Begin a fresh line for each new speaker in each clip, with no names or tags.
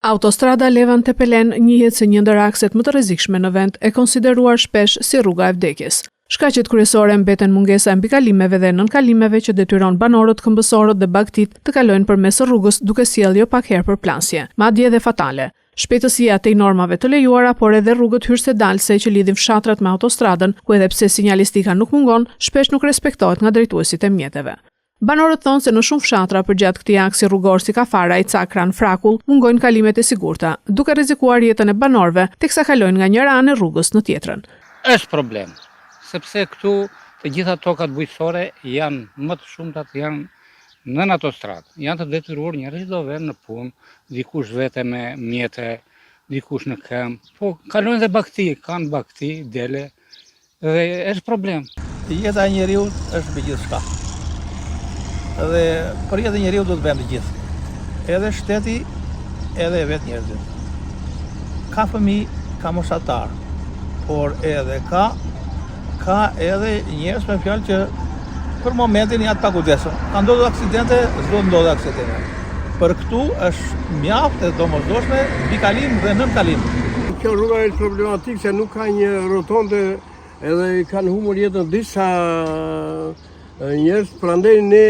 Autostrada Levante-Pelen njihet si një ndër akset më të rrezikshme në vend, e konsideruar shpesh si rruga e vdekjes. Shkaqet kryesore mbeten mungesa e mbikalimeve dhe nënkalimeve që detyron banorët, këmbësorët dhe bagtit të kalojnë përmes rrugës duke sjellë jo pak herë përplasje, madje edhe fatale. Shpejtësia te normave të lejuara, por edhe rrugët hyrësedalëse që lidhin fshatrat me autostradën, ku edhe pse sinjalistika nuk mungon, shpesh nuk respektohet nga drejtuesit e mjeteve. Banorët thonë se në shumë fshatra përgjatë këtij aksi rrugor si Kafaraj, Cakran, Frakull, mungojnë kalimet e sigurta, duke rrezikuar jetën e banorëve teksa kalojnë nga njëra anë e rrugës në tjetrën.
Është problem, sepse këtu të gjitha tokat bujqësore janë më të shumtat janë nën autostradë. Janë të detyruar njerëzit do vënë në punë, dikush vete me mjete, dikush në këmbë, po kalojnë dhe bakti, kanë bakti, dele, dhe është problem.
Jeta e njeriu është me gjithçka. Dhe për jetën e njeriu do të bëjmë të gjithë. Edhe shteti, edhe vetë njerëzit. Ka fëmijë, ka moshatar, por edhe ka edhe njerëz me fjalë që për momentin janë të pakujdesshëm. Ka ndodhur aksidente, s'do të ndodhë aksidente. Për këtu është mjaft e domosdoshme mbikalim dhe nënkalim.
Kjo rruga është problematikë se nuk ka një rotonde edhe kanë humbur jetën disa njerëz, prandaj ne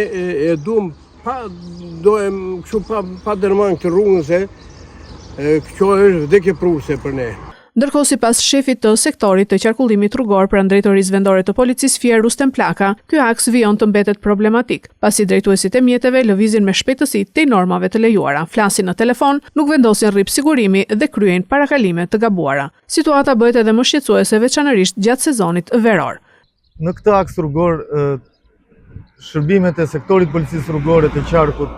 e duam pa dërman këtë rrugën se kjo është vdekje pruese për ne.
Ndërkohë, sipas shefit të sektorit të qarkullimit rrugor pranë drejtorisë vendore të policisë Fier Rustem Plaka, ky aks vijon të mbetet problematik, pasi drejtuesit e mjeteve lëvizin me shpejtësi te normave të lejuara, flasin në telefon, nuk vendosin rrip sigurimi dhe kryejnë parakalime të gabuara. Situata bëhet edhe më shqetësuese veçanërisht gjatë sezonit veror.
Në këtë aks rrugor, shërbimet e sektorit policisë rrugore të qarkut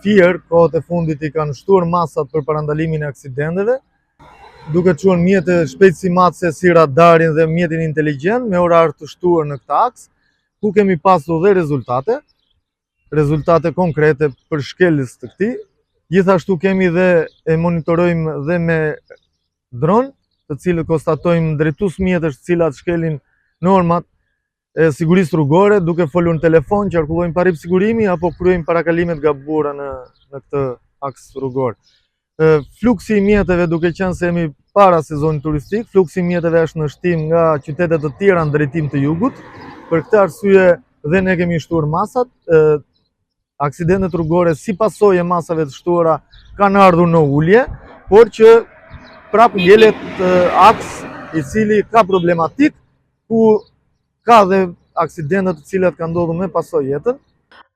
Fier, kohët e fundit i kanë shtuar masat për parandalimin e aksidenteve, duke çuar mjete shpejtësi matëse si radarin dhe mjetin inteligjent me orar të shtuar në këtë aks, ku kemi pasur dhe rezultate konkrete për shkeljes të këtij. Gjithashtu kemi dhe e monitorojmë dhe me dron, të cilët konstatojmë drejtues mjetësh të cilat shkelin normat e sigurisë rrugore, duke folur në telefon, qarkullojnë pa rrip sigurimi apo kryejnë parakalime të gabuara në këtë aks rrugor. Fluksi i mjeteve, duke qenë se jemi para sezonit turistik, fluksi i mjeteve është në shtim nga qytetet të tjera në drejtim të jugut. Për këtë arsye dhe ne kemi shtuar masat. Aksidentet rrugore si pasojë e masave të shtuara kanë ardhur në ulje, por që prapë ngjelet aks i cili ka problematik, ku ka dhe aksidentet të cilat kanë ndodhur me pasojë jetën.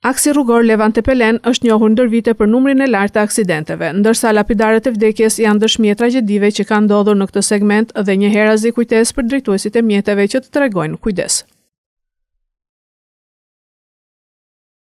Aksi rrugor Levante-Pelen është njohur ndër vite për numrin e lartë të aksidenteve, ndërsa lapidarët e vdekjes janë dëshmie tragjedive që kanë ndodhur në këtë segment dhe një herazi kujtesë për drejtuesit e mjeteve që të tregojnë kujdes.